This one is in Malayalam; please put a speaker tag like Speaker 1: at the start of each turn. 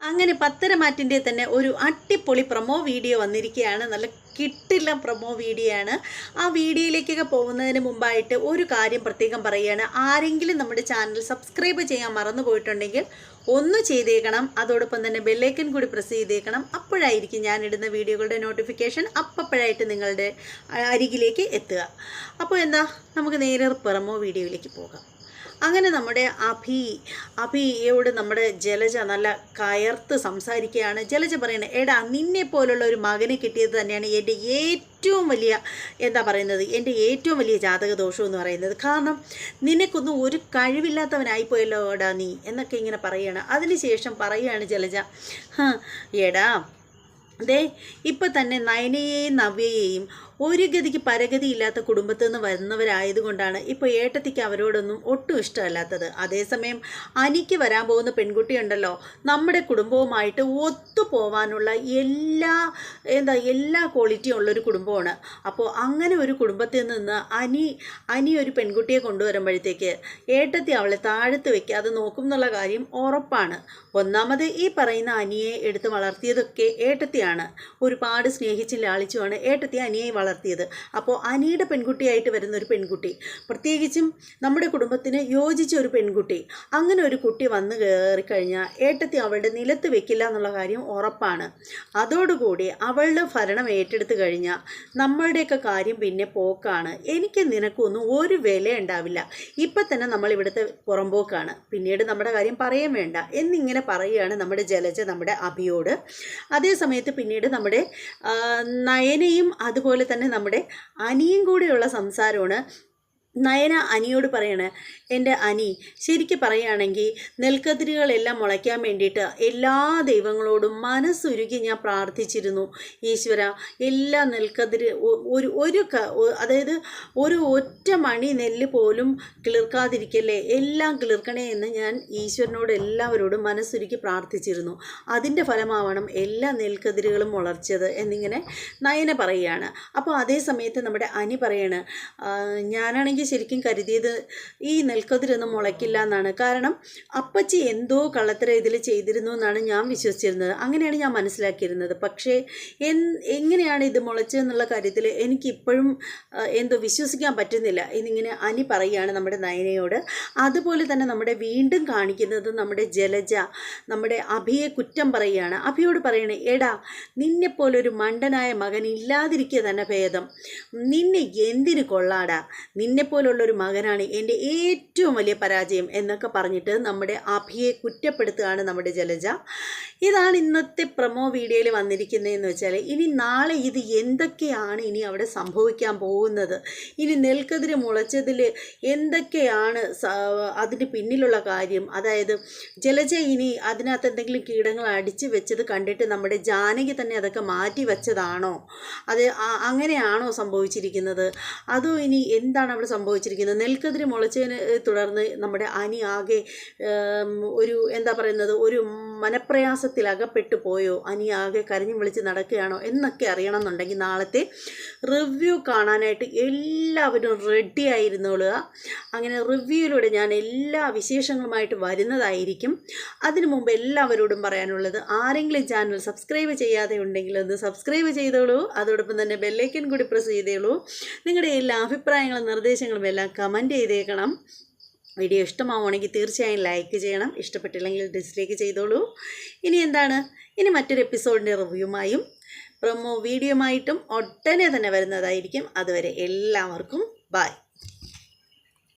Speaker 1: അങ്ങനെ പത്തരമാറ്റിൻ്റെ തന്നെ ഒരു അടിപൊളി പ്രൊമോ വീഡിയോ വന്നിരിക്കുകയാണ്. നല്ല കിട്ടില്ല പ്രൊമോ വീഡിയോ ആണ്. ആ വീഡിയോയിലേക്കൊക്കെ പോകുന്നതിന് മുമ്പായിട്ട് ഒരു കാര്യം പ്രത്യേകം പറയുകയാണ്. ആരെങ്കിലും നമ്മുടെ ചാനൽ സബ്സ്ക്രൈബ് ചെയ്യാൻ മറന്നു പോയിട്ടുണ്ടെങ്കിൽ ഒന്ന് ചെയ്തേക്കണം. അതോടൊപ്പം തന്നെ ബെല്ലൈക്കൻ കൂടി പ്രസ് ചെയ്തേക്കണം. അപ്പോഴായിരിക്കും ഞാനിടുന്ന വീഡിയോകളുടെ നോട്ടിഫിക്കേഷൻ അപ്പോഴായിട്ട് നിങ്ങളുടെ അരികിലേക്ക് എത്തുക. അപ്പോൾ എന്താ, നമുക്ക് നേരെ പ്രൊമോ വീഡിയോയിലേക്ക് പോകാം. അങ്ങനെ നമ്മുടെ അഭിയോട് നമ്മുടെ ജലജ നല്ല കയർത്ത് സംസാരിക്കുകയാണ്. ജലജ പറയണേ, എടാ നിന്നെ പോലുള്ള ഒരു മകനെ കിട്ടിയത് തന്നെയാണ് എൻ്റെ ഏറ്റവും വലിയ എൻ്റെ ഏറ്റവും വലിയ ജാതകദോഷം എന്ന് പറയുന്നത്. കാരണം നിനക്കൊന്നും ഒരു കഴിവില്ലാത്തവനായിപ്പോയല്ലോ എടാ നീ എന്നൊക്കെ ഇങ്ങനെ പറയുകയാണ്. അതിനുശേഷം പറയുകയാണ് ജലജ, എടാ ദേ ഇപ്പം തന്നെ നയനയെയും നവ്യയെയും ഒരു ഗതിക്ക് പരഗതിയില്ലാത്ത കുടുംബത്തിൽ നിന്ന് വരുന്നവരായതുകൊണ്ടാണ് ഇപ്പോൾ ഏട്ടത്തിക്ക് അവരോടൊന്നും ഒട്ടും ഇഷ്ടമല്ലാത്തത്. അതേസമയം അനിക്ക് വരാൻ പോകുന്ന പെൺകുട്ടിയുണ്ടല്ലോ, നമ്മുടെ കുടുംബവുമായിട്ട് ഒത്തുപോവാനുള്ള എല്ലാ ക്വാളിറ്റിയും ഉള്ളൊരു കുടുംബമാണ്. അപ്പോൾ അങ്ങനെ ഒരു കുടുംബത്തിൽ നിന്ന് അനി ഒരു പെൺകുട്ടിയെ കൊണ്ടുവരുമ്പോഴത്തേക്ക് ഏട്ടത്തി അവളെ താഴത്ത് വെക്കാതെ നോക്കും എന്നുള്ള കാര്യം ഉറപ്പാണ്. ഒന്നാമത് ഈ പറയുന്ന അനിയെ എടുത്ത് വളർത്തിയതൊക്കെ ഏട്ടത്തിയാണ്. ഒരുപാട് സ്നേഹിച്ചും ലാളിച്ചുമാണ് ഏട്ടത്തി അനിയെ വളർത്തിയത്. അപ്പോൾ അനിയുടെ പെൺകുട്ടിയായിട്ട് വരുന്ന ഒരു പെൺകുട്ടി, പ്രത്യേകിച്ചും നമ്മുടെ കുടുംബത്തിന് യോജിച്ച ഒരു പെൺകുട്ടി, അങ്ങനെ ഒരു കുട്ടി വന്നു കയറിക്കഴിഞ്ഞാൽ ഏട്ടത്തി അവളുടെ നിലത്ത് വെക്കില്ല എന്നുള്ള കാര്യം ഉറപ്പാണ്. അതോടുകൂടി അവളുടെ ഭരണം ഏറ്റെടുത്ത് കഴിഞ്ഞാൽ നമ്മളുടെയൊക്കെ കാര്യം പിന്നെ പോക്കാണ്. എനിക്ക് നിനക്കൊന്നും ഒരു വില ഉണ്ടാവില്ല. ഇപ്പം തന്നെ നമ്മൾ ഇവിടുത്തെ പുറമ്പോക്കാണ്, പിന്നീട് നമ്മുടെ കാര്യം പറയാൻ വേണ്ട എന്നിങ്ങനെ പറയുകയാണ് നമ്മുടെ ജലജ നമ്മുടെ അഭിയോട്. അതേ സമയത്ത് പിന്നീട് നമ്മുടെ നയനയും അതുപോലെ തന്നെ നമ്മുടെ അനിയും കൂടെയുള്ള സംസാരമാണ്. നയന അനിയോട് പറയണേ, എൻ്റെ അനി ശരിക്കും പറയുകയാണെങ്കിൽ നെൽക്കതിരുകളെല്ലാം മുളയ്ക്കാൻ വേണ്ടിയിട്ട് എല്ലാ ദൈവങ്ങളോടും മനസ്സുരുക്കി ഞാൻ പ്രാർത്ഥിച്ചിരുന്നു. ഈശ്വര, എല്ലാ അതായത് ഒരു ഒറ്റ മണി നെല്ല് പോലും കിളിർക്കാതിരിക്കല്ലേ, എല്ലാം കിളിർക്കണേ എന്ന് ഞാൻ ഈശ്വരനോട് എല്ലാവരോടും മനസ്സുരുക്കി പ്രാർത്ഥിച്ചിരുന്നു. അതിൻ്റെ ഫലമാവണം എല്ലാ നെൽക്കതിരുകളും മുളർച്ചത് എന്നിങ്ങനെ നയന പറയുകയാണ്. അപ്പോൾ അതേ സമയത്ത് നമ്മുടെ അനി പറയാണ്, ഞാനാണെങ്കിൽ ശരിക്കും കരുതിയത് ഈ നെൽക്കതിരൊന്നും മുളയ്ക്കില്ല എന്നാണ്. കാരണം അപ്പച്ചി എന്തോ കള്ളത്തര ഇതിൽ ചെയ്തിരുന്നു എന്നാണ് ഞാൻ വിശ്വസിച്ചിരുന്നത്. അങ്ങനെയാണ് ഞാൻ മനസ്സിലാക്കിയിരുന്നത്. പക്ഷേ എങ്ങനെയാണ് ഇത് മുളച്ചതെന്നുള്ള കാര്യത്തിൽ എനിക്കിപ്പോഴും എന്തോ വിശ്വസിക്കാൻ പറ്റുന്നില്ല എന്നിങ്ങനെ അനി പറയുകയാണ് നമ്മുടെ നയനയോട്. അതുപോലെ തന്നെ നമ്മുടെ വീണ്ടും കാണിക്കുന്നത് നമ്മുടെ ജലജ നമ്മുടെ അഭിയെ കുറ്റം പറയുകയാണ്. അഭിയോട് പറയണേ, എടാ നിന്നെപ്പോലൊരു മണ്ടനായ മകൻ ഇല്ലാതിരിക്കുക തന്നെ ഭേദം. നിന്നെ എന്തിനു കൊള്ളാടാ, നിന്നെപ്പോലുള്ളൊരു മകനാണ് എൻ്റെ ഏറ്റവും വലിയ പരാജയം എന്നൊക്കെ പറഞ്ഞിട്ട് നമ്മുടെ അഭിയെ കുറ്റപ്പെടുത്തുകയാണ് നമ്മുടെ ജലജ. ഇതാണ് ഇന്നത്തെ പ്രൊമോ വീഡിയോയിൽ വന്നിരിക്കുന്നതെന്ന് വെച്ചാൽ, ഇനി നാളെ ഇത് എന്തൊക്കെയാണ് ഇനി അവിടെ സംഭവിക്കാൻ പോകുന്നത്, ഇനി നെൽക്കതിര് മുളച്ചതിൽ എന്തൊക്കെയാണ് അതിന് പിന്നിലുള്ള കാര്യം, അതായത് ജലജ ഇനി അതിനകത്ത് എന്തെങ്കിലും കീടങ്ങൾ അടിച്ചു വെച്ചത് കണ്ടിട്ട് നമ്മുടെ ജാനകി തന്നെ അതൊക്കെ മാറ്റി വെച്ചതാണോ, അത് അങ്ങനെയാണോ സംഭവിച്ചിരിക്കുന്നത്, അതോ ഇനി എന്താണ് അവിടെ സംഭവിച്ചിരിക്കുന്നത്. നെൽക്കതിര് മുളച്ചതിനെ തുടർന്ന് നമ്മുടെ അനി ആകെ ഒരു ഒരു മനപ്രയാസത്തിൽ അകപ്പെട്ടു പോയോ, അനി ആകെ കരഞ്ഞു വിളിച്ച് നടക്കുകയാണോ എന്നൊക്കെ അറിയണം എന്നുണ്ടെങ്കിൽ നാളത്തെ റിവ്യൂ കാണാനായിട്ട് എല്ലാവരും റെഡി ആയിരുന്നോളുക. അങ്ങനെ റിവ്യൂയിലൂടെ ഞാൻ എല്ലാ വിശേഷങ്ങളുമായിട്ട് വരുന്നതായിരിക്കും. അതിനു മുമ്പ് എല്ലാവരോടും പറയാനുള്ളത്, ആരെങ്കിലും ചാനൽ സബ്സ്ക്രൈബ് ചെയ്യാതെ ഉണ്ടെങ്കിൽ ഒന്ന് സബ്സ്ക്രൈബ് ചെയ്തോളൂ. അതോടൊപ്പം തന്നെ ബെല്ലൈക്കൻ കൂടി പ്രസ് ചെയ്തോളൂ. നിങ്ങളുടെ എല്ലാ അഭിപ്രായങ്ങളും നിർദ്ദേശങ്ങളും എല്ലാം കമൻറ്റ് ചെയ്തേക്കണം. വീഡിയോ ഇഷ്ടമാവുകയാണെങ്കിൽ തീർച്ചയായും ലൈക്ക് ചെയ്യണം. ഇഷ്ടപ്പെട്ടില്ലെങ്കിൽ ഡിസ്ലൈക്ക് ചെയ്തോളൂ. ഇനി മറ്റൊരു എപ്പിസോഡിൻ്റെ റിവ്യൂമായും പ്രൊമോ വീഡിയോയുമായിട്ടും ഉടനെ തന്നെ വരുന്നതായിരിക്കും. അതുവരെ എല്ലാവർക്കും ബൈ.